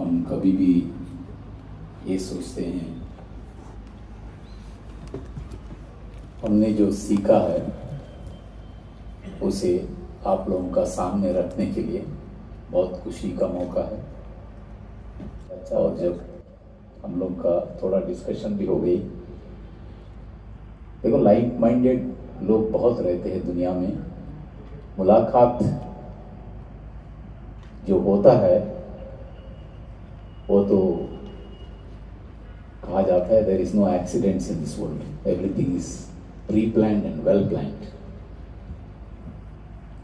हम कभी भी ये सोचते हैं हमने जो सीखा है उसे आप लोगों का सामने रखने के लिए बहुत खुशी का मौका है। अच्छा, और जब हम लोग का थोड़ा डिस्कशन भी हो गई, देखो लाइक माइंडेड लोग बहुत रहते हैं दुनिया में। मुलाकात जो होता है वो तो कहा जाता है there is no accidents in this world, everything is pre planned and well planned.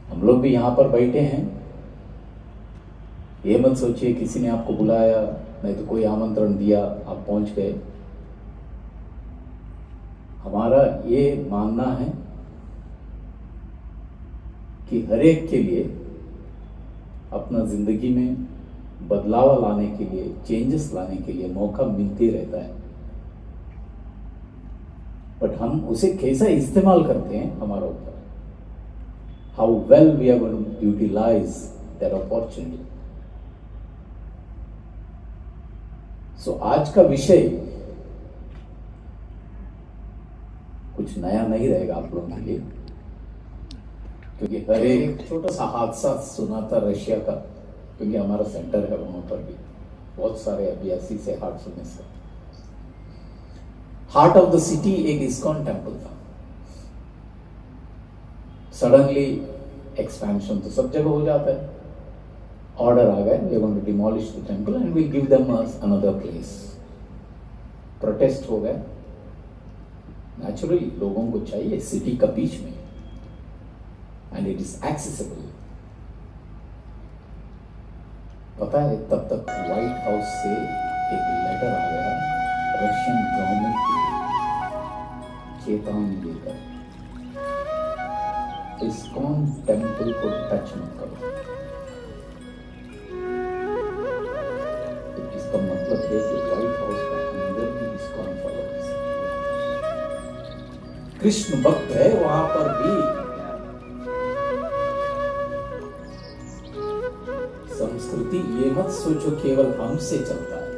हम लोग भी यहाँ पर बैठे हैं, ये मत सोचिए किसी ने आपको बुलाया, नहीं तो कोई आमंत्रण दिया आप पहुंच गए। हमारा ये मानना है कि हर एक के लिए अपना जिंदगी में बदलाव लाने के लिए, चेंजेस लाने के लिए मौका मिलते रहता है, बट हम उसे कैसा इस्तेमाल करते हैं हमारा ऊपर। How well we are going to utilise that opportunity. So आज का विषय कुछ नया नहीं रहेगा आप लोगों के लिए, क्योंकि हर एक छोटा सा हादसा सुना था रशिया का, क्योंकि हमारा सेंटर है वहां पर भी बहुत सारे अभ्यासी से हार्टफुलनेस का। हार्ट ऑफ द सिटी एक इस्कॉन टेम्पल था, सडनली एक्सपेंशन तो सब जगह हो जाता है, ऑर्डर आ गया we are going to demolish the temple and will give them another place. Protest हो गया। नेचुरली लोगों को चाहिए सिटी का बीच में एंड इट इज एक्सेसिबल। पता है तब तक व्हाइट हाउस से एक लेटर आ गया रशियन गवर्नमेंट की चेतावनी देकर इस्कॉन टेम्पल को टच मत करो। तो इसका मतलब है कि व्हाइट हाउस का अंदर भी इस्कॉन फॉलोअर्स, कृष्ण भक्त है वहां पर भी। संस्कृति ये मत सोचो केवल हमसे चलता है,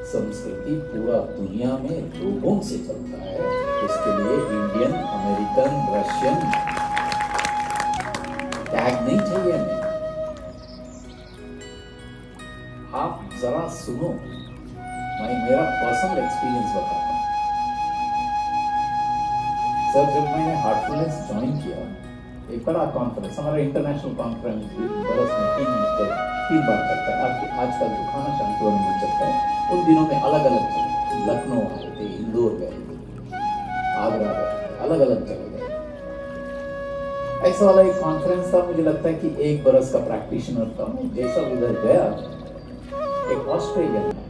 संस्कृति पूरा दुनिया में लोगों से चलता है। उसके लिए इंडियन, अमेरिकन, रशियन टैग नहीं चाहिए हमें। आप जरा सुनो, मैं मेरा पर्सनल एक्सपीरियंस बताता हूं। सर जब मैंने हार्टफुलनेस ज्वाइन किया, एक बड़ा कॉन्फ्रेंस, हमारा इंटरनेशनल कॉन्फ्रेंस भी बरस में 3 बार चलता है। आजकल जो खाना शांतिवन में चलता है, उन दिनों में अलग अलग चलते, लखनऊ आए थे, इंदौर गए थे, आगरा गए, अलग अलग जगह गए। ऐसा वाला एक कॉन्फ्रेंस था। मुझे लगता है कि 1 बरस का प्रैक्टिशनर था मैं। जैसा उधर गया, एक ऑस्ट्रेलियन है,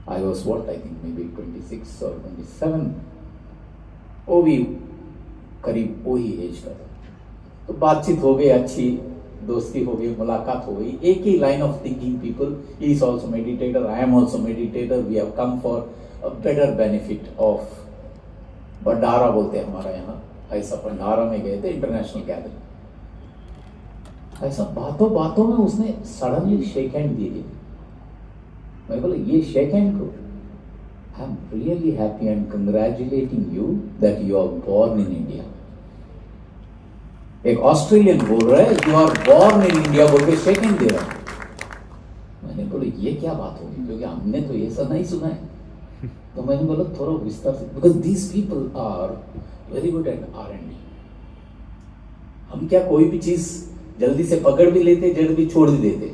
I was what I think may be 26 और 27, वो भी करीब वही एज का था। तो बातचीत हो गई, अच्छी दोस्ती हो गई, मुलाकात हो गई। एक ही line of thinking people, he is also meditator, I am also meditator, we have come for a better benefit of Bhandara बोलते हैं हमारा यहाँ, ऐसा भंडारा में गए थे, इंटरनेशनल गैदरिंग। ऐसा बातों बातों में उसने सडनली शेक हैंड दी। मैं बोला ये शेक हैंड को, I am really happy and congratulating you that you are born in India. एक ऑस्ट्रेलियन बोल रहा है you are born in India बोल के शेक हैंड दे रहा है। मैंने बोला ये क्या बात होगी, क्योंकि हमने तो ये सब नहीं सुना है। तो मैंने बोला थोड़ा विस्तार से, because these people are very good at R&D। हम क्या कोई भी चीज जल्दी से पकड़ भी लेते, जल्दी भी छोड़ भी देते,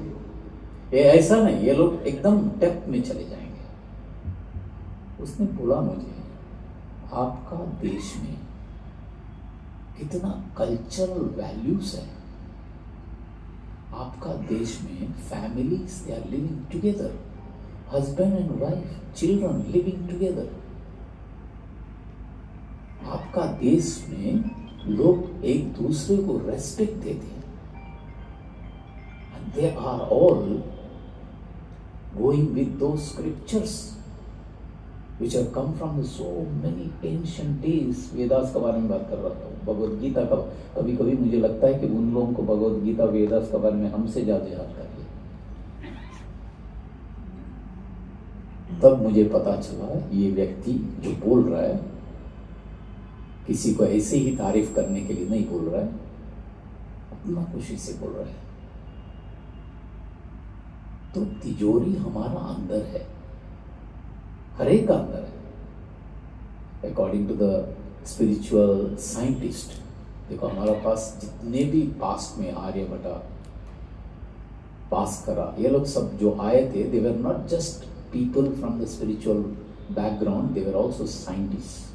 ये ऐसा नहीं, ये लोग एकदम डेप्थ में चले जाएंगे। उसने बोला मुझे आपका देश में कितना कल्चरल वैल्यूज है, आपका देश में families they are living together, husband and wife, children living together. आपका देश में लोग एक दूसरे को रेस्पेक्ट देते हैं, and they are all going with दो scriptures which have come from so many ancient days। Vedas का बारे में बात कर रहा था, भगवद गीता का। कभी कभी मुझे लगता है कि उन लोगों को भगवद गीता वेदास के बारे में हमसे ज्यादा याद करिए। तब मुझे पता चला ये व्यक्ति जो बोल रहा है किसी को ऐसे ही तारीफ करने के लिए नहीं बोल रहा है, अपना खुशी से बोल रहा है। तो तिजोरी हमारा अंदर है, हर एक का अंदर है। According to the spiritual scientist, देखो हमारा पास जितने भी पास्ट में आर्यभट्टा पास करा, ये लोग सब जो आए थे, they were not just people from the spiritual background, they were also scientist.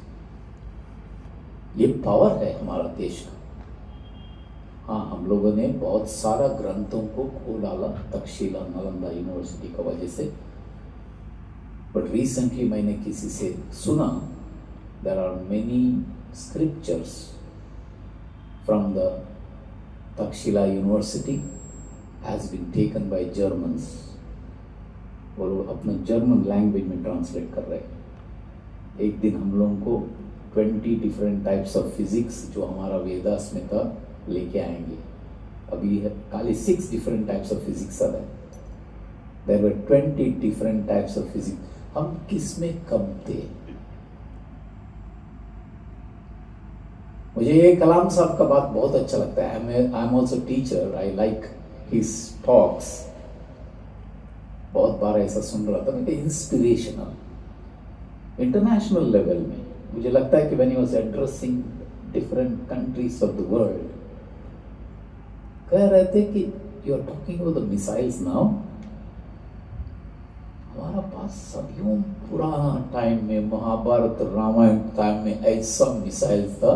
ये पावर है हमारा देश का। हाँ, हम लोगों ने बहुत सारा ग्रंथों को खो डाला तक्षशिला नालंदा यूनिवर्सिटी की वजह से, बट रिसेंटली मैंने किसी से सुना there are many scriptures from the Takshashila university has been taken by Germans, और वो अपने जर्मन लैंग्वेज में ट्रांसलेट कर रहे हैं। एक दिन हम लोगों को 20 डिफरेंट टाइप्स ऑफ फिजिक्स जो हमारा वेदास में था लेके आएंगे। अभी खाली 6 डिफरेंट टाइप्स ऑफ फिजिक्स आ रहा है, there were 20 different types of physics. हम किस में कम थे? मुझे ये कलाम साहब का बात बहुत अच्छा लगता है। आई am also teacher, I like his talks. बहुत बार ऐसा सुन रहा था मैं, इंस्पिरेशनल इंटरनेशनल लेवल में। मुझे लगता है कि when he was addressing different countries of the world, कह रहे थे कि you are talking about the missiles now. हमारा पास सदियों पुराना टाइम में, महाभारत रामायण टाइम में ऐसा मिसाइल था,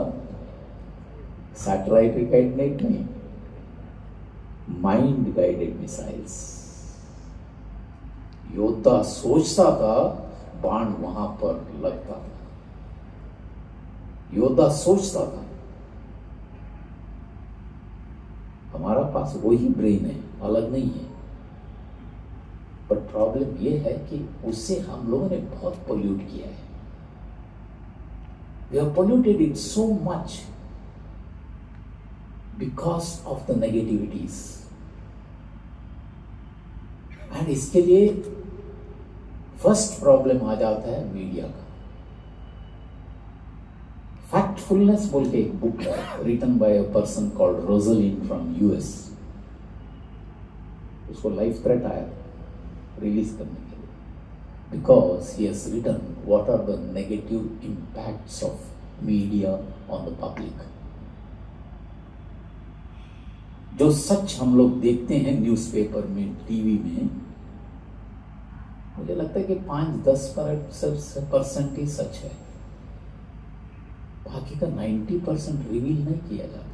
सैटेलाइट गाइडेड नहीं, माइंड गाइडेड मिसाइल्स। योद्धा सोचता था, बाण वहां पर लगता था। योद्धा सोचता था। हमारा पास वही ब्रेन है, अलग नहीं है, पर प्रॉब्लम यह है कि उससे हम लोगों ने बहुत पोल्यूट किया है। We have polluted it so much because of the negativities. And इसके लिए फर्स्ट प्रॉब्लम आ जाता है मीडिया का। फैक्टफुलनेस बोल के एक बुक है, written by a person called Roslyn from US. उसको लाइफ थ्रेट आया रिलीज करने के लिए, because he has written what are the negative impacts of media on the public. जो सच हम लोग देखते हैं न्यूज़पेपर में, टीवी में, मुझे लगता है कि 5-10% ही सच है, बाकी का 90% रिवील नहीं किया जाता है।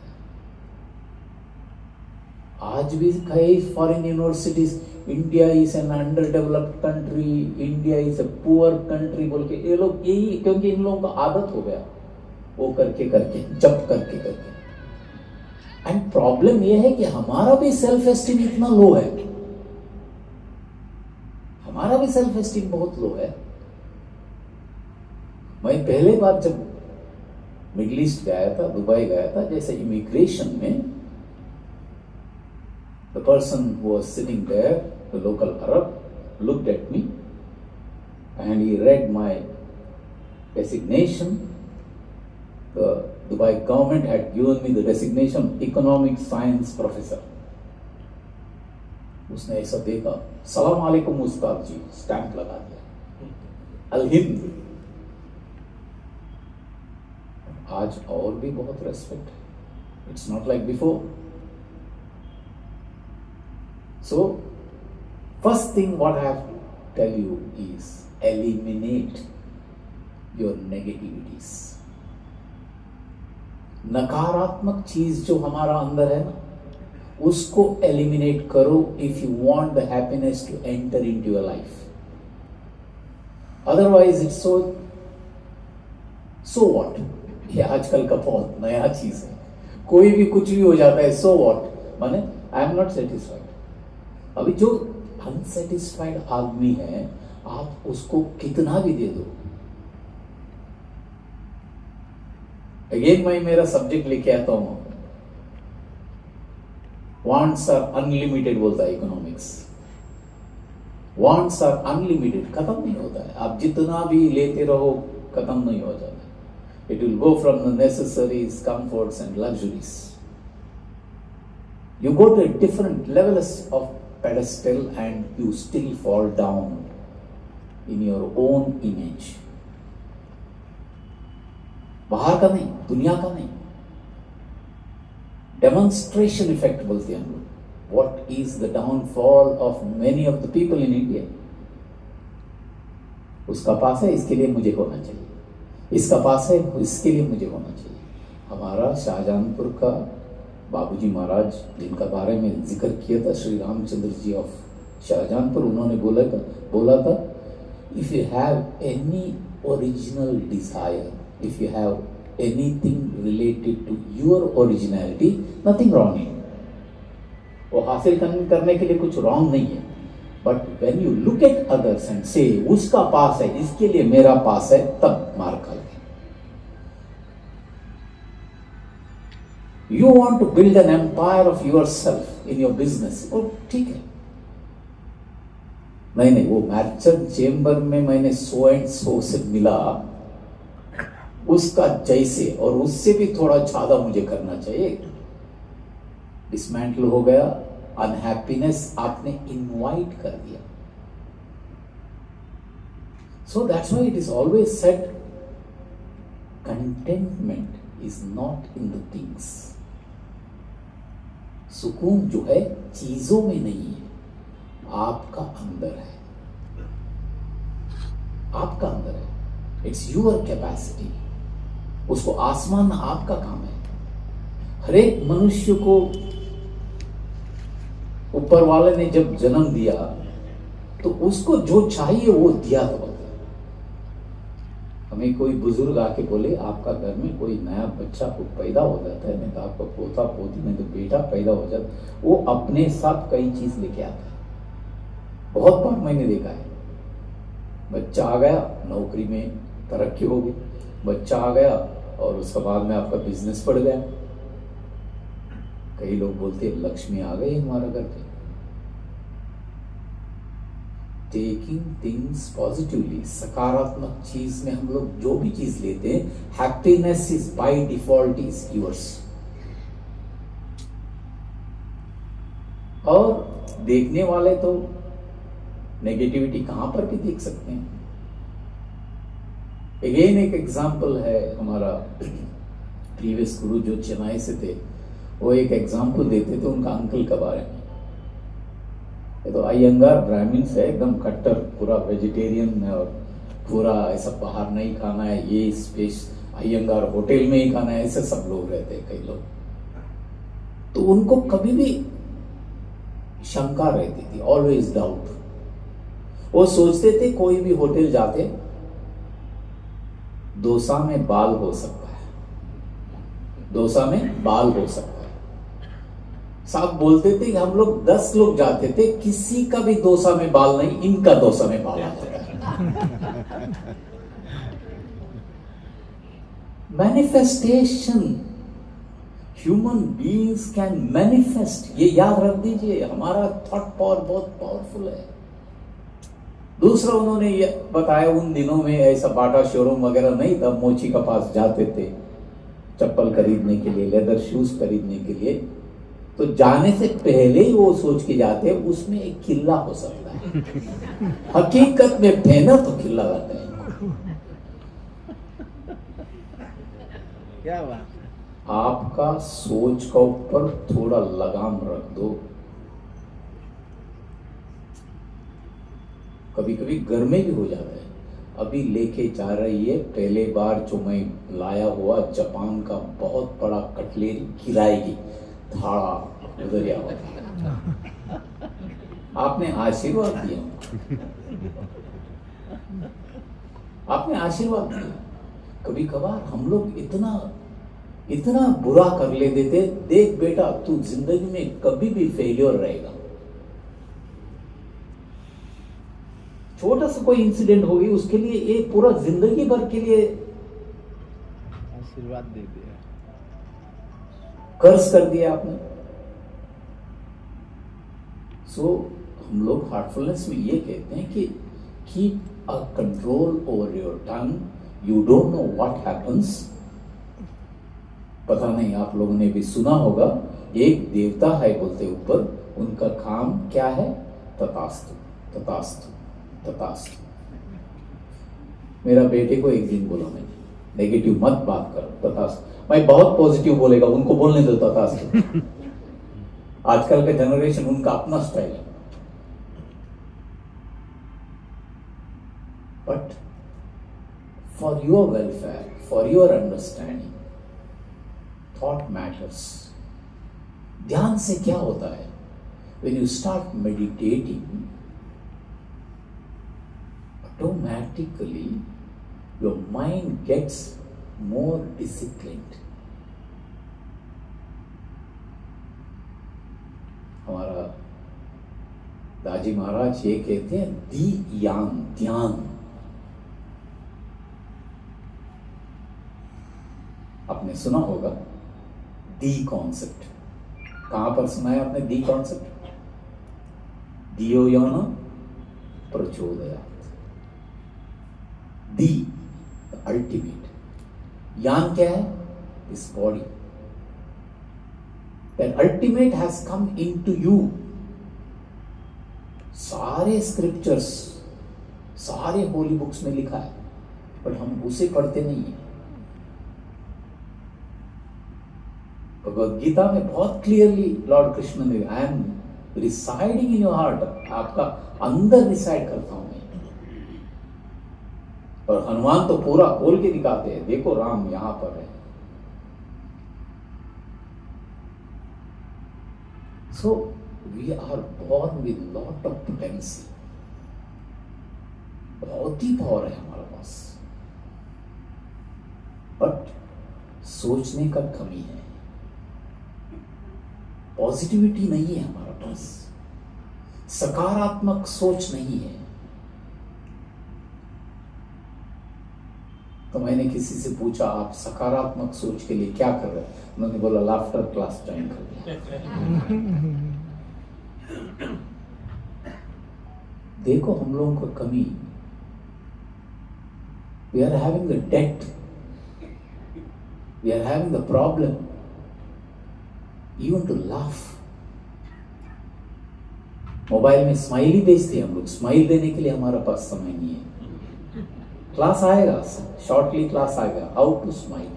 आज भी कई foreign universities, India is an under developed country, India is a poor country बोल के ये लोग, यही क्योंकि इन लोगों का आदत हो गया वो करके करके, जब करके करके। एंड प्रॉब्लम यह है कि हमारा भी सेल्फ एस्टीम इतना लो है, हमारा भी सेल्फ एस्टीम बहुत लो है। मैं पहले बार जब मिडिल ईस्ट गया था, दुबई गया था, जैसे इमिग्रेशन में the person who was sitting there, the local Arab, looked at me and he read my designation. The Dubai government had given me the designation economic science professor. उसने ऐसा देखा, सलाम अलैकुम उस्ताद जी, स्टैंप लगा दिया, अल हिंद। आज और भी बहुत रेस्पेक्ट है, it's not like before. So first thing what I have to tell you is eliminate your negativities. नकारात्मक चीज जो हमारा अंदर है ना, उसको एलिमिनेट करो if you want the happiness to enter into your life. Otherwise it's so what. ये आजकल का बहुत नया चीज है, कोई भी कुछ भी हो जाता है, सो व्हाट, माने आई एम नॉट सेटिस्फाइड। अभी जो अनसेटिस्फाइड आदमी है, आप उसको कितना भी दे दो। अगेन मैं मेरा सब्जेक्ट लेके आता हूं, वांट्स आर अनलिमिटेड बोलता है इकोनॉमिक्स। वांट्स आर अनलिमिटेड, खत्म नहीं होता है, आप जितना भी लेते रहो खत्म नहीं हो जाता. It will go from the necessaries, comforts and luxuries. You go to a different levels of pedestal and you still fall down in your own image. बाहर का नहीं, दुनिया का नहीं. Demonstration effect बोलते हैं हम लोग. What is the downfall of many of the people in India? उसका पास है, इसके लिए मुझे होना चाहिए. इसका पास है, इसके लिए मुझे होना चाहिए. हमारा शाहजहानपुर का बाबूजी महाराज, जिनका बारे में जिक्र किया था, श्री रामचंद्र जी ऑफ शाहजहानपुर, उन्होंने बोला था if you have any original desire, if you have anything related to your originality, nothing wrong in. वो हासिल करने के लिए कुछ रॉन्ग नहीं है. But when you look at others and से उसका पास है, इसके लिए मेरा पास है, तब मार खा गए. You want to build an empire of yourself in your business, वो ठीक है. नहीं, वो मर्चेंट चेंबर में मैंने सो एंड सो से मिला, उसका जैसे और उससे भी थोड़ा ज्यादा मुझे करना चाहिए. डिसमेंटल हो गया. अनहैप्पीनेस आपने इनवाइट कर दिया. So that's why it is always said contentment is not in the things. सुकून जो है चीजों में नहीं है, आपका अंदर है. आपका अंदर है. It's your capacity. उसको आसमान आपका काम है. हर एक मनुष्य को ऊपर वाले ने जब जन्म दिया तो उसको जो चाहिए वो दिया था. हमें कोई बुजुर्ग आके बोले आपका घर में कोई नया बच्चा को पैदा हो जाता है, नहीं तो आपका पोता पोती, नहीं तो बेटा पैदा हो जाता, वो अपने साथ कई चीज लेके आता है. बहुत बार मैंने देखा है. बच्चा आ गया, नौकरी में तरक्की हो गई. बच्चा आ गया और उसके बाद में आपका बिजनेस बढ़ गया. कई लोग बोलते हैं लक्ष्मी आ गई हमारा घर पे. टेकिंग थिंग्स पॉजिटिवली, सकारात्मक चीज में हम लोग जो भी चीज लेते हैं, happiness is by default is yours. और देखने वाले तो नेगेटिविटी कहां पर भी देख सकते हैं. अगेन एक एग्जाम्पल है, हमारा प्रीवियस गुरु जो चेन्नई से थे, वो एक एग्जाम्पल देते थे उनका अंकल के बारे में. ये तो अयंगार ब्राह्मण से एकदम कट्टर, पूरा वेजिटेरियन और पूरा ऐसा बाहर नहीं खाना है, ये स्पेस अयंगार होटल में ही खाना है, ऐसे सब लोग रहते हैं कई लोग. तो उनको कभी भी शंका रहती थी, ऑलवेज डाउट. वो सोचते थे कोई भी होटल जाते डोसा में बाल हो सकता है, डोसा में बाल हो सकता है. साहब बोलते थे कि हम लोग 10 लोग जाते थे, किसी का भी डोसा में बाल नहीं, इनका डोसा में बाल आ जाता है. Manifestation, human beings can manifest. ये याद रख दीजिए, हमारा थॉट पावर बहुत पावरफुल है. दूसरा उन्होंने ये बताया, उन दिनों में ऐसा बाटा शोरूम वगैरह नहीं था. मोची का पास जाते थे चप्पल खरीदने के लिए, लेदर शूज खरीदने के लिए, तो जाने से पहले ही वो सोच के जाते उसमें एक किल्ला हो सकता है. हकीकत में पहना तो किल्ला रहता है. क्या बात. आपका सोच का ऊपर थोड़ा लगाम रख दो. कभी कभी घर में भी हो जाता है. अभी लेके जा रही है, पहले बार जो मैं लाया हुआ जापान का बहुत बड़ा कटलेरी गिराएगी, धाड़ा उधर हुआ. आपने आशीर्वाद दिया, आपने आशीर्वाद दिया. कभी कभार हम लोग इतना बुरा कर ले देते. देख बेटा, तू जिंदगी में कभी भी फेलियर रहेगा. छोटा सा कोई इंसिडेंट हो गई, उसके लिए ये पूरा जिंदगी भर के लिए आशीर्वाद दे दिया, कर्ज कर दिया आपने. सो हम लोग हार्टफुलनेस में ये कहते हैं कि keep a control over your tongue, you don't know what happens. पता नहीं आप लोगों ने भी सुना होगा, एक देवता है बोलते ऊपर, उनका काम क्या है? तथास्तु तथास्तु तथास्तु। मेरा बेटे को एक दिन बोला, मैंने नेगेटिव मत बात करो, तथास्तु। मैं बहुत पॉजिटिव बोलेगा, उनको बोलने दो तथास्तु। आजकल का जनरेशन उनका अपना स्टाइल है। But for your welfare, for your understanding, thought matters. ध्यान से क्या होता है? When you start meditating, automatically your mind gets more disciplined. हमारा दाजी महाराज ये कहते हैं दी यान, ध्यान। आपने सुना होगा दी कॉन्सेप्ट। कहां पर सुना है आपने दी कॉन्सेप्ट? दियो याना प्रचोदयात्। The ultimate. यान क्या है? This body. That ultimate has come into you. सारे स्क्रिप्चर्स, सारे होली बुक्स में लिखा है, बट हम उसे पढ़ते नहीं है। भगवद गीता में बहुत क्लियरली लॉर्ड कृष्ण ने, I am residing in your heart, आपका अंदर रिसाइड करता हूं मैं। और हनुमान तो पूरा खोल के दिखाते हैं, देखो राम यहां पर है। So we are born with lot of potency. बहुत ही पावर है हमारे पास, बट सोचने का कमी है। पॉजिटिविटी नहीं है हमारे पास, सकारात्मक सोच नहीं है। तो मैंने किसी से पूछा, आप सकारात्मक सोच के लिए क्या कर रहे हैं? उन्होंने बोला लाफ्टर क्लास ज्वाइन कर दिया। देखो हम लोगों को कमी, we are having the debt, we are having the problem even to laugh. Mobile में स्माइली भेजते हैं हम लोग, स्माइल देने के लिए हमारे पास समय नहीं है। क्लास आएगा, शॉर्टली क्लास आएगा, how to smile.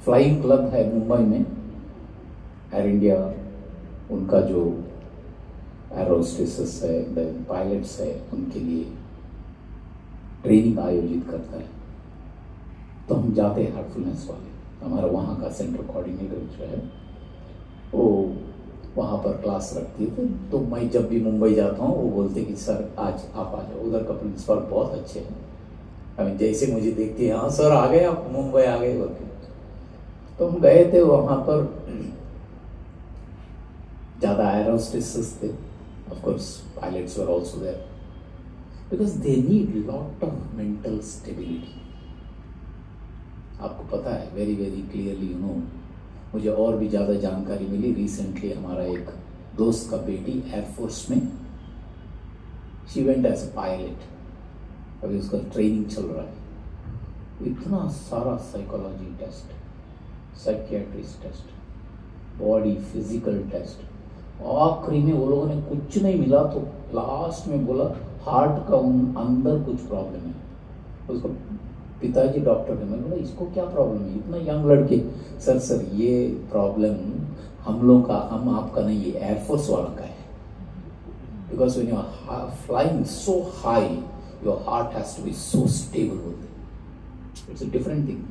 Flying club है मुंबई में, एयर इंडिया, उनका जो एरोस्टेसेस है, पायलट्स है, उनके लिए ट्रेनिंग आयोजित करता है। तो हम जाते हैं हार्टफुलनेस वाले, हमारा वहाँ का सेंटर कोऑर्डिनेटर जो है वो वहाँ पर क्लास रखती है। तो मैं जब भी मुंबई जाता हूँ वो बोलते कि सर आज आप आ जाओ, उधर का प्रिंसिपल बहुत अच्छे हैं। जैसे मुझे देखते हैं, हाँ सर आ गए आप, मुंबई आ गए बोलते। तो हम गए थे वहाँ पर, ज़्यादा एरोस्टेसेस थे, of course pilots were also there, because they need lot of mental stability. आपको पता है very very clearly, you know. मुझे और भी ज़्यादा जानकारी मिली रिसेंटली, हमारा एक दोस्त का बेटी एयरफोर्स में, she went as a pilot, अभी उसका ट्रेनिंग चल रहा है। इतना सारा psychology test, psychiatrist test, body physical test, आखिरी में वो लोगों ने कुछ नहीं मिला तो लास्ट में बोला हार्ट का अंदर कुछ प्रॉब्लम है। उसको पिताजी डॉक्टर ने, मैं बोला इसको क्या प्रॉब्लम है? इतना यंग लड़के। सर ये प्रॉब्लम हम लोगों का, हम आपका नहीं, ये एयरफोर्स वाला का है। Because when you are flying so high, your heart has to be so stable. It's a different thing.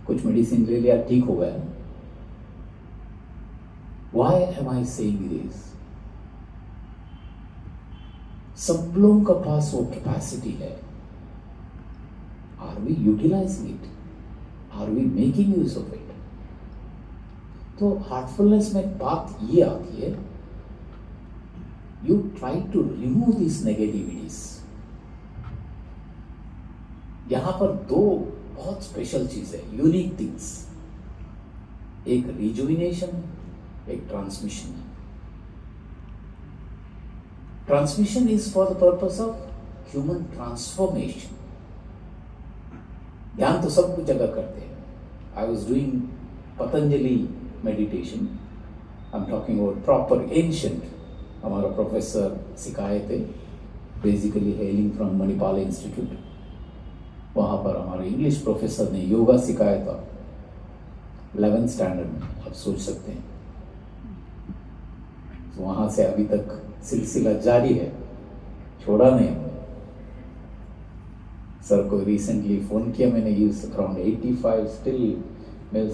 कुछ मेडिसिन ले लिया, ठीक हो गया। Why am I saying this? सब लोगों का पास वो कैपेसिटी है। Are we utilizing it? Are we making use of it? तो हार्टफुलनेस में बात ये आती है, you try to remove these negativities. यहां पर दो बहुत स्पेशल चीज है, यूनिक थिंग्स। एक रिजुविनेशन, एक ट्रांसमिशन है. Transmission is for the purpose of human transformation. ध्यान तो सब कुछ जगह करते हैं. I was doing Patanjali meditation. I am talking about proper ancient. हमारा प्रोफेसर सिखाए थे, basically hailing from Manipal institute. वहाँ पर हमारे इंग्लिश प्रोफेसर ने योगा सिखाया था 11th स्टैंडर्ड में. आप सोच सकते हैं. तो वहाँ से अभी तक सिलसिला जारी है, छोड़ा नहीं हमने. सर को रिसेंटली फोन किया मैंने. He is around 85 still.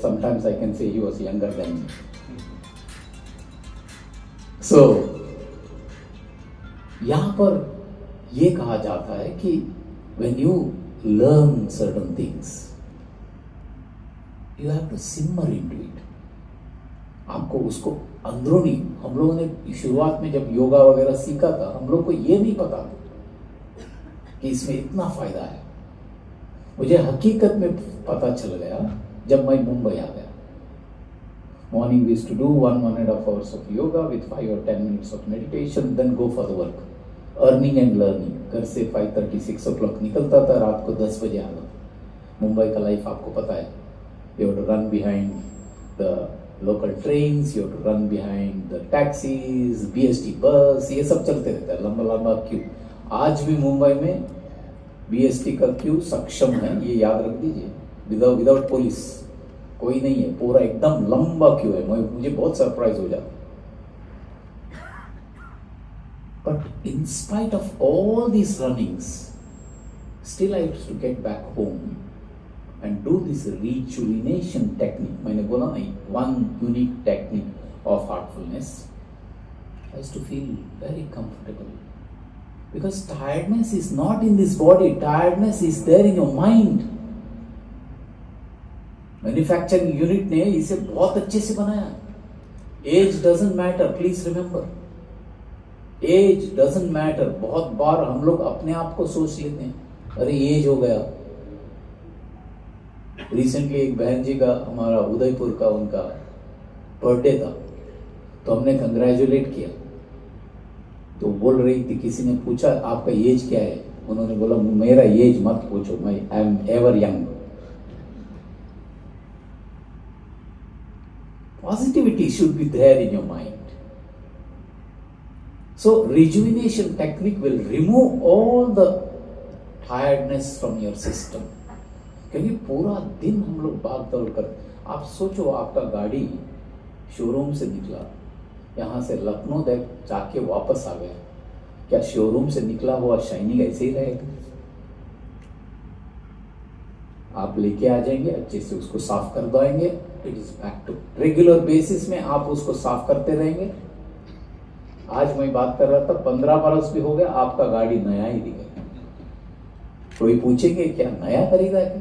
Sometimes I can say he was younger than me. So यहां पर यह कहा जाता है कि when you learn certain things you have to simmer into it. आपको उसको अंदरूनी. हम लोगों ने शुरुआत में जब योगा वगैरह सीखा था, हम लोग को ये नहीं पता कि इसमें इतना फायदा है. मुझे हकीकत में पता चल गया जब मैं मुंबई आ गया. Morning we used to do 1.5 hours of yoga with 5 or 10 minutes of meditation, then go for the work. Earning and learning. घर से 5:30, 6 o'clock निकलता था, रात को 10 बजे आता था. मुंबई का लाइफ आपको पता है. You have to run behind the local trains, you have to run behind the taxis, BST bus, ये सब चलते रहता है. लंबा लंबा क्यू. आज भी मुंबई में BST का क्यू सक्षम है, ये याद रख दीजिए. विदाउट पुलिस कोई नहीं है. पूरा एकदम लंबा क्यू है. मुझे बहुत सरप्राइज हो जाता. But in spite of all these runnings still I used to get back home and do this rejuvenation technique. मैंने बोला नहीं, one unique technique of heartfulness. I used to feel very comfortable because tiredness is not in this body. Tiredness is there in your mind. Manufacturing unit ने इसे बहुत अच्छे से बनाया. Age doesn't matter. Please remember, age doesn't matter. बहुत बार हम लोग अपने आप को सोच लेते हैं, अरे एज हो गया. रिसेंटली एक बहन जी का, हमारा उदयपुर का, उनका बर्थडे था, तो हमने कंग्रेचुलेट किया. तो बोल रही थी, किसी ने पूछा आपका एज क्या है. उन्होंने बोला मेरा एज मत पूछो, मैं I am ever young. Positivity should be there in your mind. So rejuvenation technique will remove all the tiredness from your system. क्योंकि पूरा दिन हम लोग भाग दौड़ कर. आप सोचो, आपका गाड़ी शोरूम से निकला, यहाँ से लखनऊ तक जाके वापस आ गया. क्या शोरूम से निकला हुआ शाइनिंग ऐसे ही रहेगा? आप लेके आ जाएंगे, अच्छे से उसको साफ कर देंगे. It is back to regular basis में आप उसको साफ करते रहेंगे. आज मैं बात कर रहा था, 15 बरस भी हो गया, आपका गाड़ी नया ही दिखेगा. कोई पूछेंगे क्या नया खरीदा है?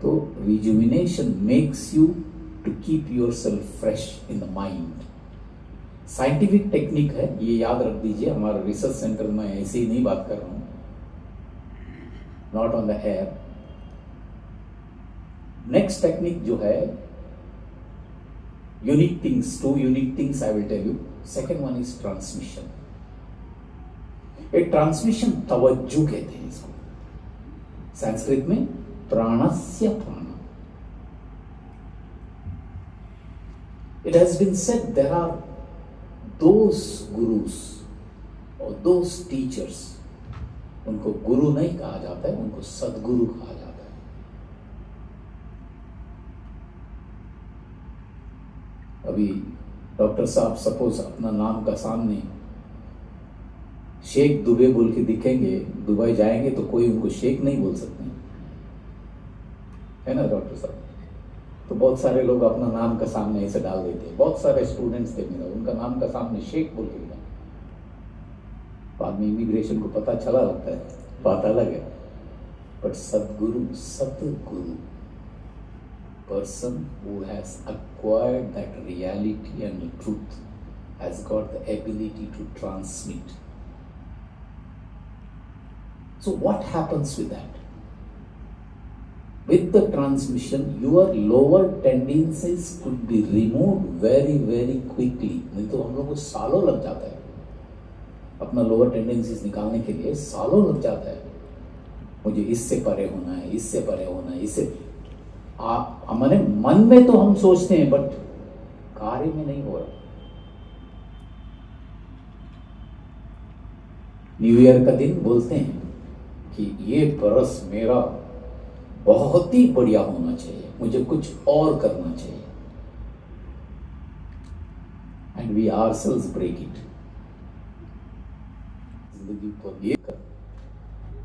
तो rejuvenation makes you to keep yourself fresh in the mind. Scientific technique है, ये याद रख दीजिए. हमारा रिसर्च सेंटर में ऐसे ही नहीं बात कर रहा हूं, not on the air. Next technique जो है, unique things, 2 unique things I will tell you. Second one is transmission. एक ट्रांसमिशन तवज्जो कहते हैं इसको. संस्कृत में प्राणस्य प्राण. It has been said there are those gurus or those teachers, उनको गुरु नहीं कहा जाता है, उनको सदगुरु कहा जाता है. अभी डॉक्टर साहब सपोज अपना नाम का सामने शेख दुबे बोल के दिखेंगे, दुबई जाएंगे तो कोई उनको शेख नहीं बोल सकते, है ना डॉक्टर साहब? तो बहुत सारे लोग अपना नाम का सामने ऐसे डाल देते हैं. बहुत सारे स्टूडेंट्स थे मेरा, उनका नाम का सामने शेख बोल के दिया. बाद में इमिग्रेशन को पता चला, लगता है बात अलग है. बट सदगुरु, सतगुरु, person who has acquired that reality and the truth has got the ability to transmit. So what happens with that? with the transmission your lower tendencies could be removed very very quickly. नहीं तो हम लोग को सालों लग जाता है अपना लोअर टेंडेंसीज निकालने के लिए, सालों लग जाता है। मुझे इससे परे होना है, इससे परे होना है, इससे हमारे मन में तो हम सोचते हैं बट कार्य में नहीं हो रहा। न्यू ईयर का दिन बोलते हैं कि ये बरस मेरा बहुत ही बढ़िया होना चाहिए, मुझे कुछ और करना चाहिए, and we ourselves break it. जिंदगी को लेकर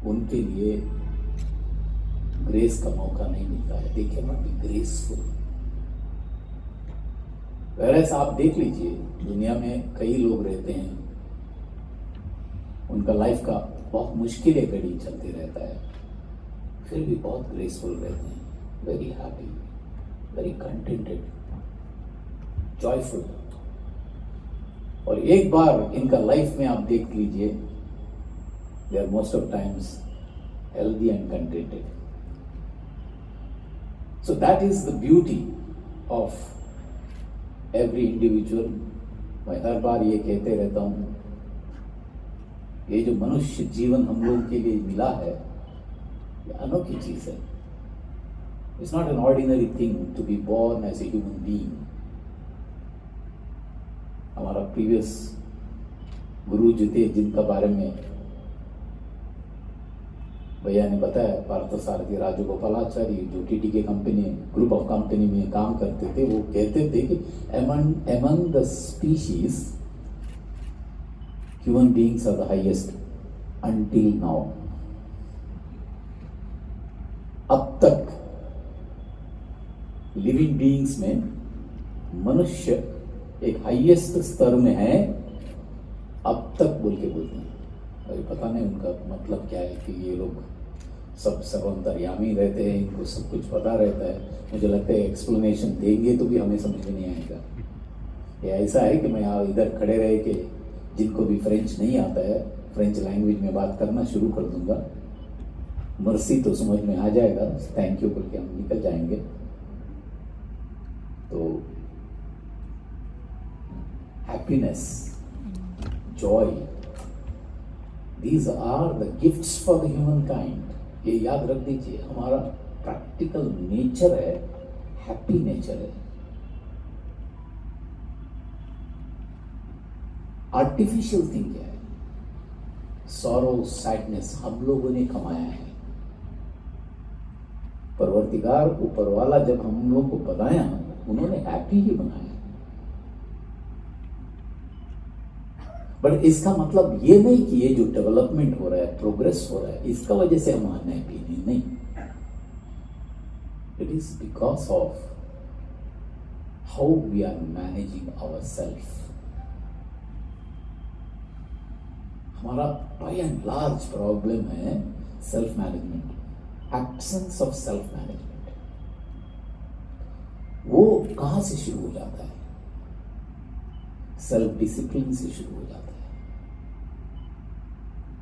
उनके लिए ग्रेस का मौका नहीं मिलता है। They can not be graceful. वैसे आप देख लीजिए, दुनिया में कई लोग रहते हैं, उनका लाइफ का बहुत मुश्किलें घड़ी चलते रहता है, फिर भी बहुत ग्रेसफुल रहते हैं, very happy, very contented, joyful. और एक बार इनका लाइफ में आप देख लीजिए, they are most of times healthy and contented. So that is the beauty of every individual. मैं हर बार ये कहते रहता हूं, ये जो मनुष्य जीवन हम लोगों के लिए मिला है, ये अनोखी चीज है। It's not an ordinary thing to be born as a human being. हमारा प्रीवियस गुरु जो थे, जिनका बारे में भैया ने बताया, पार्थसारथी राजगोपालाचारी, जो TTK company group of company में काम करते थे, वो कहते थे कि among the species human beings are the highest until now. अब तक लिविंग बीइंग्स में मनुष्य एक हाईएस्ट स्तर में है, अब तक बोल के बोलते हैं। अभी पता नहीं उनका मतलब क्या है कि ये लोग सब सर्वंतर्यामी रहते हैं, इनको सब कुछ पता रहता है। मुझे लगता है एक्सप्लेनेशन देंगे तो भी हमें समझ में नहीं आएगा। ये ऐसा है कि मैं इधर खड़े रहे कि जिनको भी फ्रेंच नहीं आता है, फ्रेंच लैंग्वेज में बात करना शुरू कर दूंगा, मर्सी तो समझ में आ जाएगा, थैंक यू बोल के हम निकल जाएंगे। तो happiness, joy, these are the gifts for the human kind. ये याद रख दीजिए, हमारा प्रैक्टिकल नेचर है, हैप्पी नेचर है। आर्टिफिशियल थिंग क्या है? सॉरो, सैडनेस हम लोगों ने कमाया है। परवरदिगार ऊपर वाला जब हम लोगों को बनाया, उन्होंने हैप्पी ही बनाया। बट इसका मतलब ये नहीं कि ये जो डेवलपमेंट हो रहा है, प्रोग्रेस हो रहा है, इसका वजह से हम अनहैप्पी नहीं। It is because of how we are managing our self. हमारा बाय एंड लार्ज प्रॉब्लम है self management, absence of self management. वो कहां से शुरू हो जाता है? सेल्फ डिसिप्लिन से शुरू हो जाता है।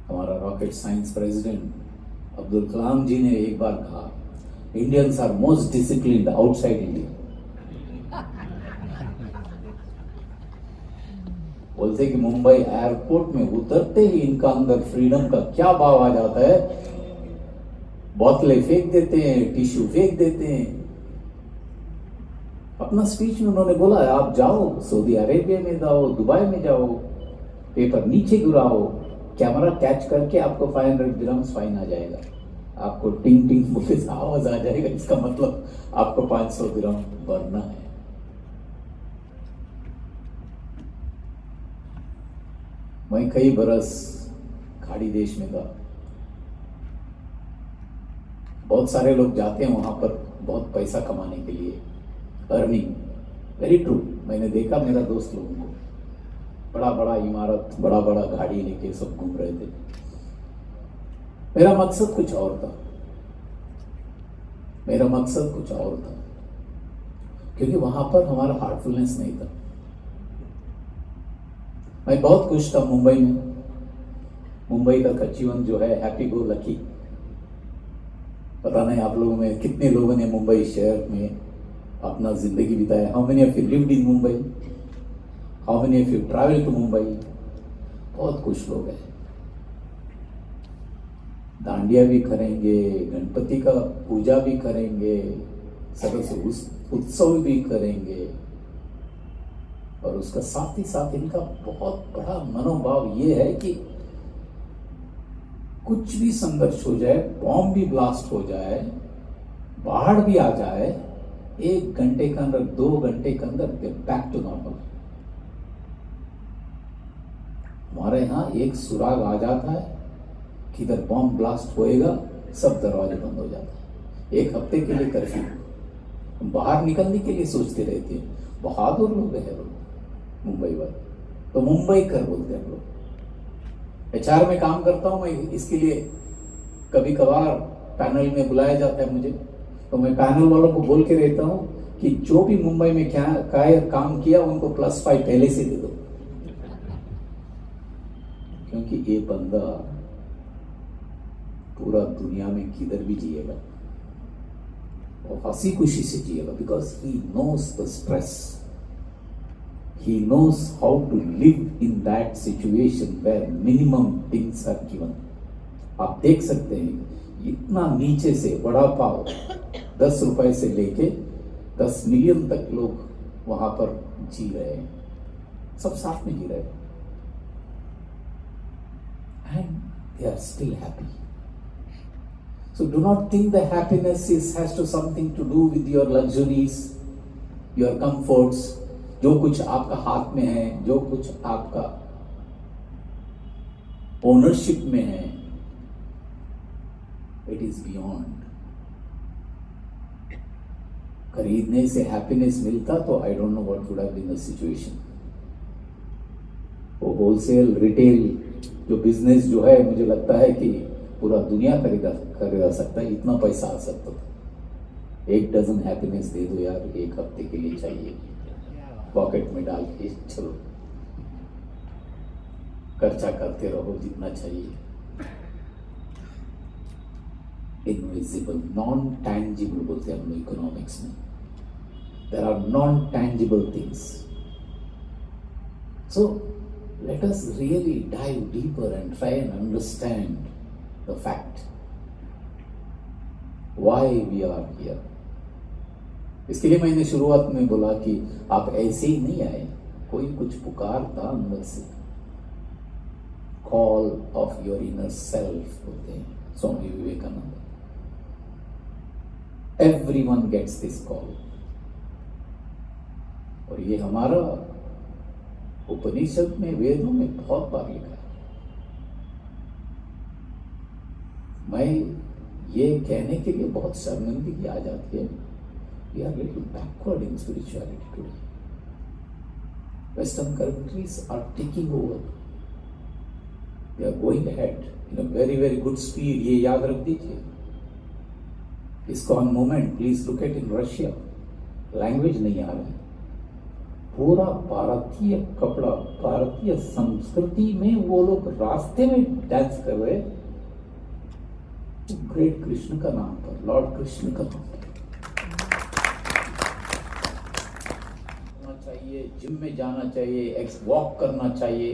हमारा rocket science president Abdul Kalam ji ने एक बार कहा, Indians are most disciplined outside India. बोलते कि मुंबई एयरपोर्ट में उतरते ही इनका अंदर फ्रीडम का क्या भाव आ जाता है, बोतलें फेंक देते हैं, टिश्यू फेंक देते हैं। अपना स्पीच में उन्होंने बोला, आप जाओ सऊदी अरेबिया में जाओ, दुबई में जाओ, पेपर नीचे गिराओ, कैमरा कैच करके आपको 500 दिरहम्स फाइन आ जाएगा, आपको टिंग टिंग पुलिस आवाज आ जाएगा, इसका मतलब आपको 500 दिरहम भरना है। मैं कई बरस खाड़ी देश में था। बहुत सारे लोग जाते हैं वहां पर बहुत पैसा कमाने के लिए, अर्निंग, वेरी ट्रू। मैंने देखा मेरा दोस्त लोगों को, बड़ा बड़ा इमारत, बड़ा बड़ा गाड़ी लेके सब घूम रहे थे। मेरा मकसद कुछ और था, मेरा मकसद कुछ और था, क्योंकि वहां पर हमारा हार्टफुलनेस नहीं था। मैं बहुत खुश था मुंबई में। मुंबई का जीवन जो है हैप्पी गो लकी, पता नहीं आप लोगों में कितने लोगों ने मुंबई शहर में अपना जिंदगी बिताया. How many of you lived in Mumbai? How many of you travel to Mumbai? बहुत कुछ लोग हैं. दांडिया भी करेंगे, गणपति का पूजा भी करेंगे, सरस उत्सव भी करेंगे, और उसका साथ ही साथ इनका बहुत बड़ा मनोभाव ये है कि कुछ भी संघर्ष हो जाए, बॉम्ब भी ब्लास्ट हो जाए, बाढ़ भी आ जाए, 1 घंटे के अंदर, 2 घंटे के अंदर बैक टू नॉर्मल. हमारे यहां एक सुराग आ जाता है कि इधर बॉम्ब ब्लास्ट होएगा, सब दरवाजे बंद हो जाते हैं. 1 हफ्ते के लिए कर्फ्यू. बाहर निकलने के लिए सोचते रहते हैं. बहादुर लोग हैं लोग मुंबई वाले, तो मुंबई कर बोलते हैं हम लोग. HR में काम करता हूं मैं, इसके लिए कभी कभार पैनल में बुलाया जाता है मुझे, तो मैं पैनल वालों को बोल के रहता हूं कि जो भी मुंबई में क्या काम किया उनको +5 पहले से दे दो, क्योंकि ये बंदा पूरा दुनिया में किधर भी जिएगा और हंसी खुशी से जिएगा, because he knows the stress. He knows how to live in that situation where minimum things are given. आप देख सकते हैं इतना नीचे से वड़ा पाव 10 रुपए से लेके 10 मिलियन तक लोग वहां पर जी रहे हैं, सब साथ में जी रहे हैं, and they are still happy. So do not think the happiness has to something to do with your luxuries, your comforts. जो कुछ आपका हाथ में है, जो कुछ आपका ओनरशिप में है, इट इज बियॉन्ड. खरीदने से हैप्पीनेस मिलता तो I don't know what would have been the situation. वो होलसेल रिटेल जो बिजनेस जो है, मुझे लगता है कि पूरा दुनिया खरीदा सकता है, इतना पैसा आ सकता था. 1 डजन हैप्पीनेस दे दो यार, 1 हफ्ते के लिए चाहिए, पॉकेट में डाल के चलो खर्चा करते रहो जितना चाहिए. इनविजिबल, नॉन टैंजिबल बोलते हैं हम लोग इकोनॉमिक्स में. There are non tangible things. So let us really dive deeper and try and understand the fact why we are here. इसके लिए मैंने शुरुआत में बोला कि आप ऐसे ही नहीं आए, कोई कुछ पुकार था अंदर से. Call of your inner self बोलते हैं Swami Vivekananda. Everyone gets this call, और ये हमारा उपनिषद में, वेदों में बहुत बार लिखा है. मैं ये कहने के लिए बहुत शर्मिंदगी आ जाती है. We are little backward in spirituality today. Western countries are taking over. They are going ahead in a very, very good speed. ये याद रख दीजिए. ISKCON movement, please look at in Russia. Language नहीं आ रहा है. पूरा भारतीय कपड़ा, भारतीय संस्कृति में वो लोग रास्ते में डांस कर रहे. ग्रेट कृष्ण का नाम पर, लॉर्ड कृष्ण का नाम पर. चाहिए, जिम में जाना चाहिए, वॉक करना चाहिए.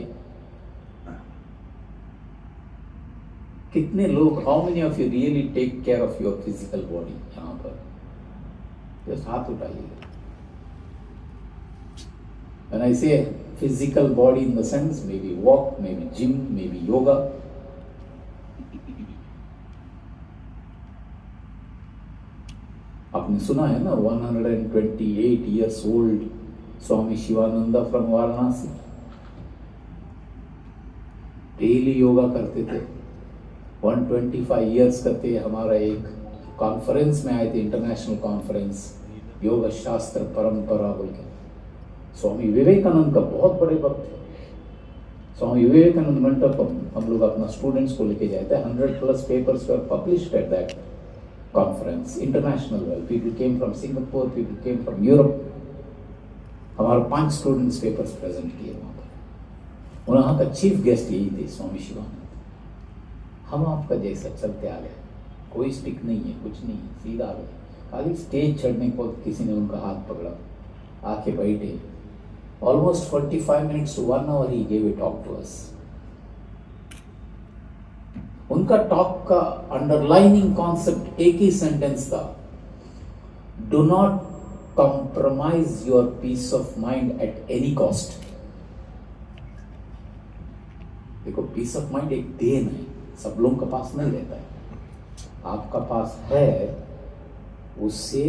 कितने लोग, how many of you really take care of your physical body? यहां पर जस्ट हाथ उठाइए. When I say physical body in the sense, maybe walk, maybe gym, maybe yoga. आपने सुना है ना, 128 years old Swami Shivananda from Varanasi daily yoga करते थे. 125 years करते. हमारा एक कॉन्फ्रेंस में आए थे, इंटरनेशनल कॉन्फ्रेंस, योग शास्त्र परंपरा बोल के. स्वामी विवेकानंद का बहुत बड़े भक्त थे. स्वामी विवेकानंद मंडप हम लोग अपना स्टूडेंट्स को लेके जाते हैं. 100+ papers were published at that conference, international level. People came from Singapore, people came from Europe. हमारे 5 स्टूडेंट्स पेपर्स प्रेजेंट किए वहां पर. वहां का चीफ गेस्ट यही थे स्वामी शिवानंद. हम आपका जैसा चलते आ गए. कोई स्टिक नहीं है, कुछ नहीं है, सीधा आ गए। खाली स्टेज चढ़ने को किसी ने उनका हाथ पकड़ा, आके बैठे। Almost 45 minutes to 1 hour he gave a talk to us. उनका टॉक का अंडरलाइनिंग कॉन्सेप्ट एक ही सेंटेंस था, do not compromise your peace of mind at any cost. देखो, पीस ऑफ माइंड एक देन है, सब लोगों के पास नहीं रहता है। आपका पास है, उससे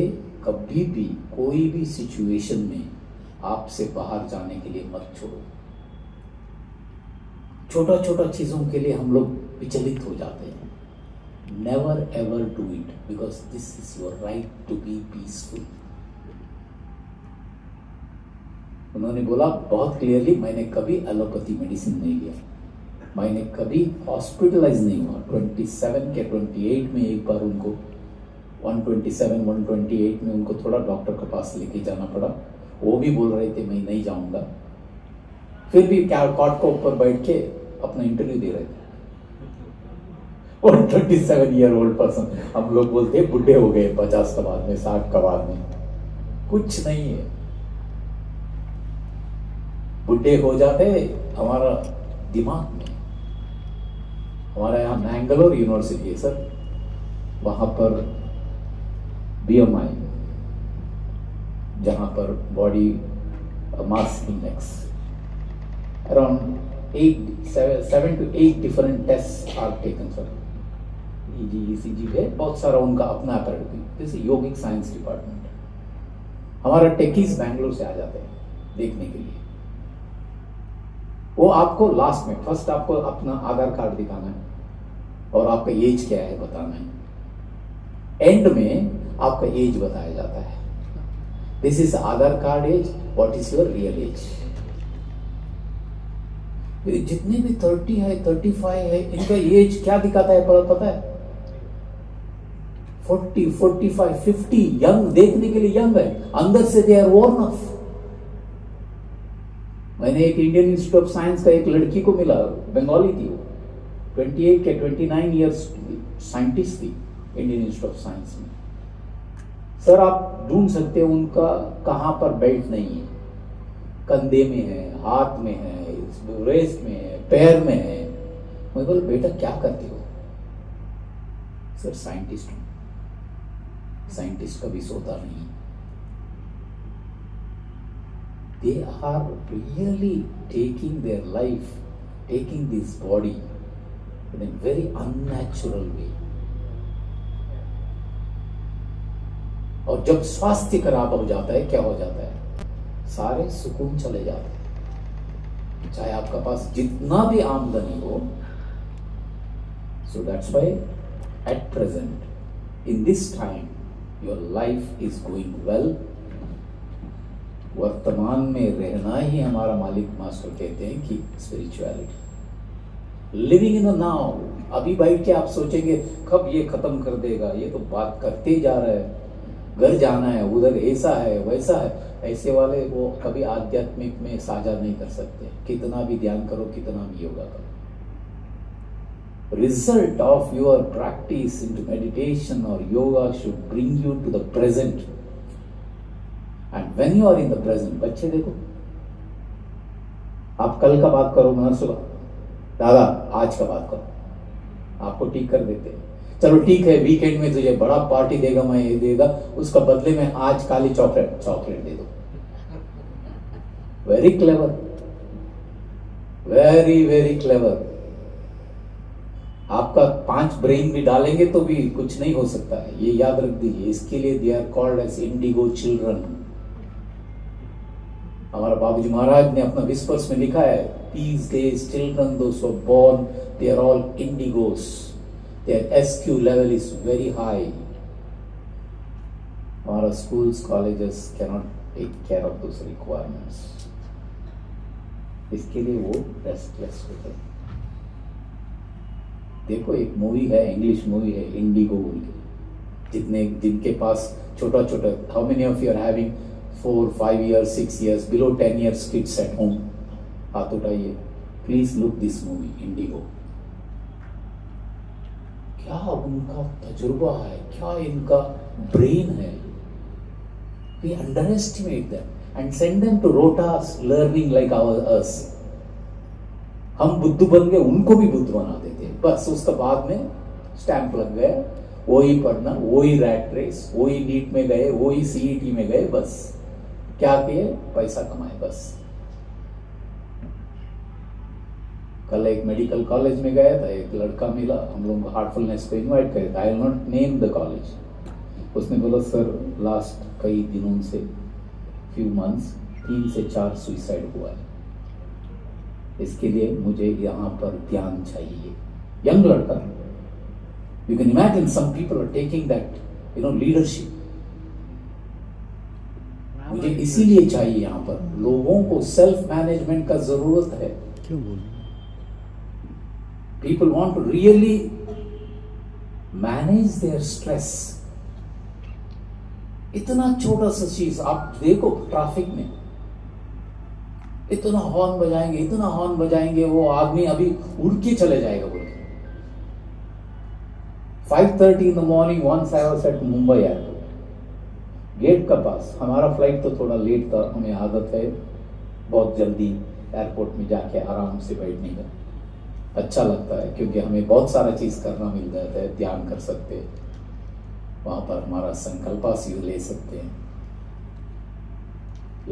कभी भी कोई भी सिचुएशन में आपसे बाहर जाने के लिए मत छोड़ो। छोटा छोटा चीजों के लिए हम लोग विचलित हो जाते हैं। Never ever do it, because this is your right to be peaceful. उन्होंने बोला बहुत क्लियरली, मैंने कभी एलोपैथी मेडिसिन नहीं लिया, मैंने कभी हॉस्पिटलाइज नहीं हुआ। 27 के 28 में एक बार उनको 127, 128 में उनको थोड़ा डॉक्टर के पास लेके जाना पड़ा। वो भी बोल रहे थे मैं नहीं जाऊंगा, फिर भी क्या कॉट को ऊपर बैठ के अपना इंटरव्यू दे रहे थे। 127 ईयर ओल्ड पर्सन, हम लोग बोलते बुढ़े हो गए 50 का बाद में, 60 का बाद में। कुछ नहीं है, बुढ़े हो जाते हमारा दिमाग में। हमारा यहाँ मैंगलोर यूनिवर्सिटी है सर, वहां पर BMI, जहां पर body mass index around 7 to 8 different test are taken sir. EG ECG है, बहुत सारा उनका अपना अपैरेटस, जैसे योगिक साइंस डिपार्टमेंट। हमारा टेकीज बैंगलोर से आ जाते हैं देखने के लिए। वो आपको लास्ट में, फर्स्ट आपको अपना आधार कार्ड दिखाना है और आपका एज क्या है बताना है, एंड में आपका एज बताया जाता है। This is Aadhaar card age, what is your real age. जितने भी 30 है, 35 है, इनका एज क्या दिखाता है पता है? 40, 45, 50, यंग, देखने के लिए यंग है, अंदर से दे आर वॉर्न ऑफ। मैंने एक इंडियन इंस्टीट्यूट ऑफ साइंस का एक लड़की को मिला, बंगाली थी वो, 28 के 29 ईयर्स साइंटिस्ट थी इंडियन इंस्टीट्यूट ऑफ साइंस में। सर आप ढूंढ सकते हो उनका कहां पर बेल्ट नहीं है, कंधे में है, हाथ में है, रेस्ट में है, पैर में है। मैं बोला बेटा क्या करते हो? सर साइंटिस्ट हूं। साइंटिस्ट कभी सोता नहीं। They are really taking their life, taking this body in a very unnatural way. और जब स्वास्थ्य खराब हो जाता है, क्या हो जाता है? सारे सुकून चले जाते हैं। चाहे आपका पास जितना भी आमदनी हो। So that's why at present, in this time, your life is going well. वर्तमान में रहना ही हमारा मालिक मास्टर कहते हैं कि spirituality, living in the now. अभी बैठ के आप सोचेंगे कब ये खत्म कर देगा, ये तो बात करते ही जा रहा है, घर जाना है, उधर ऐसा है वैसा है। ऐसे वाले वो कभी आध्यात्मिक में साझा नहीं कर सकते, कितना भी ध्यान करो, कितना भी योगा करो। Result of your practice into meditation और yoga should bring you to the present. And when you are in the present, बच्चे देखो, आप कल का बात करो ना, सुबह दादा आज का बात करो, आपको ठीक कर देते हैं। चलो ठीक है, वीकेंड में तुझे बड़ा पार्टी देगा, मैं ये देगा, उसका बदले में आज काली चॉकलेट दे दो। Very clever, very very clever. आपका 5 ब्रेन भी डालेंगे तो भी कुछ नहीं हो सकता है, ये याद रख दीजिए। इसके लिए they are called as indigo children. हमारा बाबूजी महाराज ने अपना विस्पर्स में लिखा है, these days children those who are born, they are all indigos, their SQ level is very high. हमारा schools colleges cannot take care of those requirements. इसके लिए वो रेस्टलेस होते हैं। देखो एक मूवी है, इंग्लिश मूवी है, इंडिगो बोल के, जिनके पास छोटा छोटा, how many of you are having 4, 5 years, 6 years, below 10 years kids at home? हाथ उठाइए, please look this movie Indigo. क्या उनका तजुर्बा है, क्या इनका ब्रेन है. We underestimate them and send them to rotas learning like us. हम बुद्धू बन गए, उनको भी बुद्ध बना देते. बस उसका बाद में स्टैंप लग गया, वही पढ़ना, वही रैट रेस, वही नीट में गए, वही सीईटी में गए. बस क्या किए, पैसा कमाए. बस कल एक मेडिकल कॉलेज में गया था, एक लड़का मिला, हम लोगों को हार्टफुलनेस को इनवाइट करे. I will not name the college. उसने बोला सर लास्ट कई दिनों से, फ्यू मंथ्स, 3 से 4 सुइसाइड हुआ है. इसके लिए मुझे यहाँ पर ध्यान चाहिए. यंग लड़का. You can imagine some people are taking that leadership. मुझे इसीलिए चाहिए यहाँ पर. लोगों को सेल्फ मैनेजमेंट का जरूरत है. क्यों बोल People want to really manage their stress. इतना छोटा सा चीज आप देखो, ट्रैफिक में इतना हॉर्न बजाएंगे, इतना हॉर्न बजाएंगे, वो आदमी अभी उड़ के चले जाएगा बोल के. 5:30 in the morning, once I was at Mumbai airport. Gate का पास, हमारा फ्लाइट तो थोड़ा लेट था, हमें आदत है बहुत जल्दी एयरपोर्ट में जाके आराम से बैठने का. अच्छा लगता है क्योंकि हमें बहुत सारा चीज करना मिल जाता है. ध्यान कर सकते हैं वहां पर, हमारा संकल्पा से ले सकते हैं.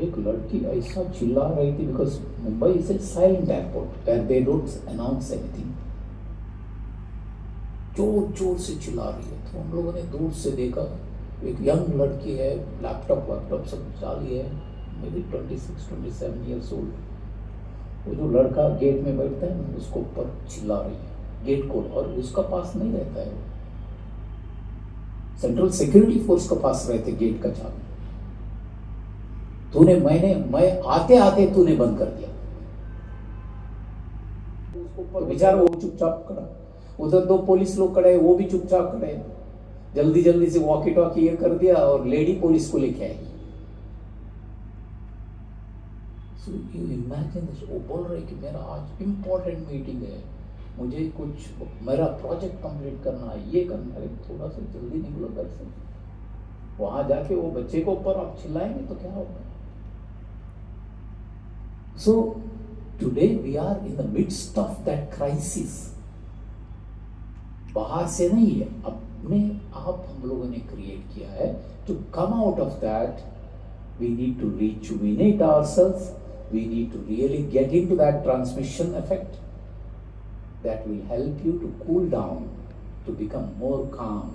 एक लड़की ऐसा चिल्ला रही थी, because Mumbai is a silent airport where they don't announce anything. जोर जोर से चिल्ला रही है. तो हम लोगों ने दूर से देखा, एक यंग लड़की है, लैपटॉप सब चाली है, मे बी 26-27 ईयर्स ओल्ड. वो जो लड़का गेट में बैठता है ना, उसको ऊपर चिल्ला रही है गेट को, और उसका पास नहीं रहता है. सेंट्रल सिक्योरिटी फोर्स का पास रहते गेट का चाबी. मैं आते आते तूने बंद कर दिया. उसको ऊपर बेचारा वो चुपचाप खड़ा. उधर 2 पुलिस लोग खड़े, वो भी चुपचाप खड़े. जल्दी जल्दी से वॉकी टॉकी ये कर दिया और लेडी पुलिस को लेके आई. So you imagine this. वो बोल रहे कि मेरा आज इम्पोर्टेंट मीटिंग है, मुझे कुछ मेरा प्रोजेक्ट कंप्लीट करना है, ये करना है. थोड़ा सा जल्दी निकलो घर से. वहां जाके वो बच्चे को ऊपर आप चिल्लाएंगे तो क्या होगा. So today we are in the midst of that crisis. बाहर से नहीं है, अपने आप हम लोगों ने क्रिएट किया है. To come out of that we need to rejuvenate ourselves. We need to really get into that transmission effect that will help you to cool down, to become more calm.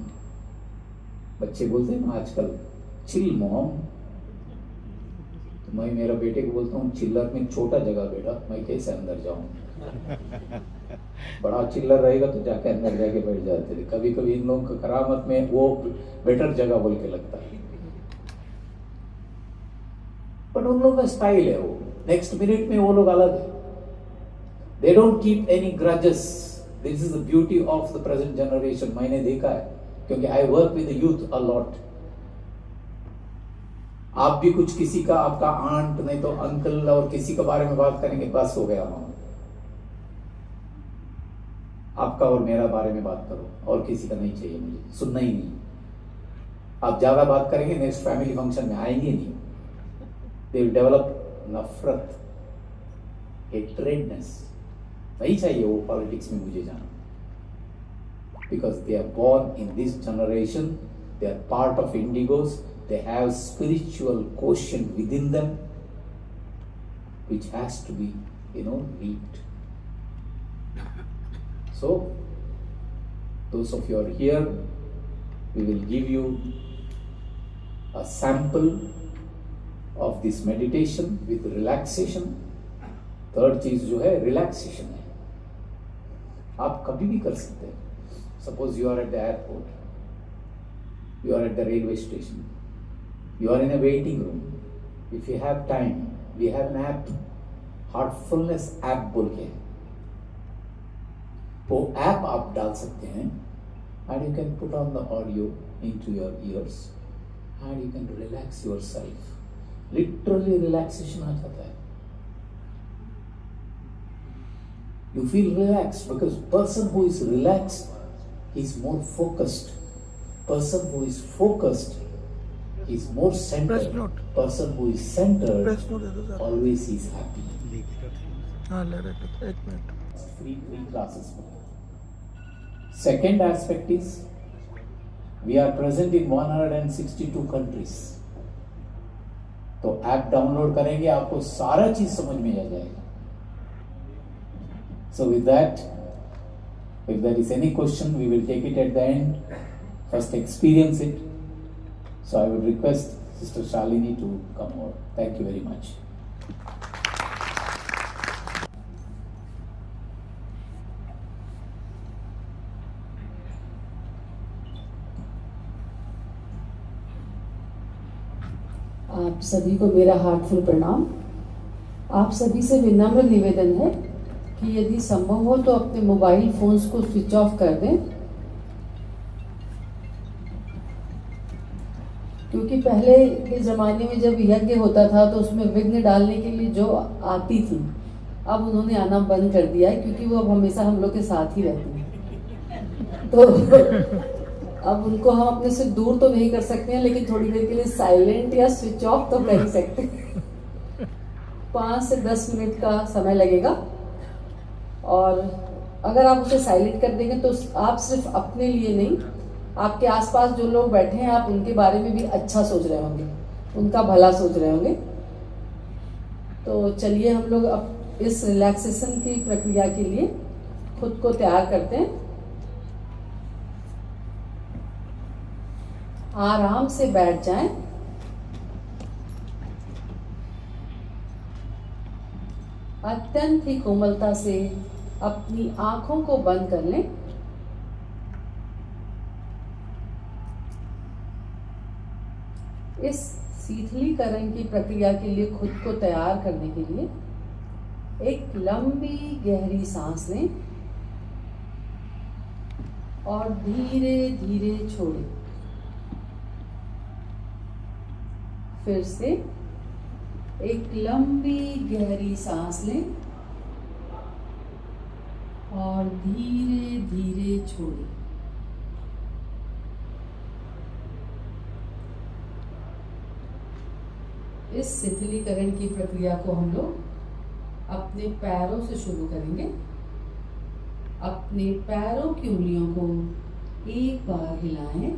बच्चे बोलते हैं ना आजकल, chill mom. तो मैं मेरा बेटे को बोलता हूँ, चिल्लर में छोटा जगह बेटा, मैं कैसे अंदर जाऊँ. बड़ा चिल्लर रहेगा तो जाके अंदर जाके बैठ जाते थे. कभी कभी इन लोगों का करामत में वो बेटर जगह बोल के लगता है. बट उन लोगों का स्टाइल है, वो नेक्स्ट मिनट में वो लोग अलग है. They don't keep any grudges. This is the beauty of the present generation. मैंने देखा है क्योंकि I work with youth a lot. आप भी कुछ किसी का, आपका आंट नहीं तो अंकल और किसी के बारे में बात करेंगे, बस हो गया. आपका और मेरा बारे में बात करो, और किसी का नहीं चाहिए, मुझे सुनना ही नहीं. आप ज्यादा बात करेंगे नेक्स्ट फैमिली फंक्शन में आएंगे नहीं. They will develop नफरत, hatredness. नहीं चाहिए वो पॉलिटिक्स में मुझे जाना. Because they are born in this generation, they are part of indigos, they have spiritual quotient within them, which has to be, reaped. So, those of you are here, we will give you a sample of this meditation with relaxation. Third चीज जो है relaxation है. आप कभी भी कर सकते हैं. Suppose you are at the airport, you are at the railway station, you are in a waiting room. If you have time, we have an app, Heartfulness app बोल के. वो ऐप आप डाल सकते हैं and you can put on the audio into your ears and you can relax yourself. Literally relaxation आ जाता है. You feel relaxed because person who is relaxed he is more focused. Person who is focused, he is more centered. Press note. Person who is centered, press note दे दो sir. always is happy. हाँ ले रहे थे, एक minute. Free classes. Second aspect is, we are present in 162 countries. तो app download करेंगे, आपको सारा चीज समझ में आ जाएगा. So with that, if there is any question, we will take it at the end. First experience it. So I would request Sister Shalini to come over. Thank you very much. आप सभी को मेरा heartful प्रणाम। आप सभी से विनम्र निवेदन है कि यदि संभव हो तो अपने मोबाइल फोन्स को स्विच ऑफ कर दें, क्योंकि पहले के ज़माने में जब यज्ञ होता था तो उसमें विघ्न डालने के लिए जो आती थी, अब उन्होंने आना बंद कर दिया है, क्योंकि वो अब हमेशा हम लोग के साथ ही रहती हैं। तो अब उनको हम अपने से दूर तो नहीं कर सकते हैं, लेकिन थोड़ी देर के लिए साइलेंट या स्विच ऑफ तो कर ही सकते हैं। 5 से 10 मिनट का समय लगेगा, और अगर आप उसे साइलेंट कर देंगे तो आप सिर्फ अपने लिए नहीं, आपके आसपास जो लोग बैठे हैं आप उनके बारे में भी अच्छा सोच रहे होंगे, उनका भला सोच रहे होंगे। तो चलिए हम लोग अब इस रिलैक्सेशन की प्रक्रिया के लिए खुद को तैयार करते हैं। आराम से बैठ जाएं। अत्यंत ही कोमलता से अपनी आंखों को बंद कर लें। इस शीतलीकरण की प्रक्रिया के लिए खुद को तैयार करने के लिए एक लंबी गहरी सांस लें और धीरे धीरे छोड़ें। फिर से एक लंबी गहरी सांस लें और धीरे धीरे छोड़ें। इस शिथिलीकरण की प्रक्रिया को हम लोग अपने पैरों से शुरू करेंगे। अपने पैरों की उंगलियों को एक बार हिलाएं।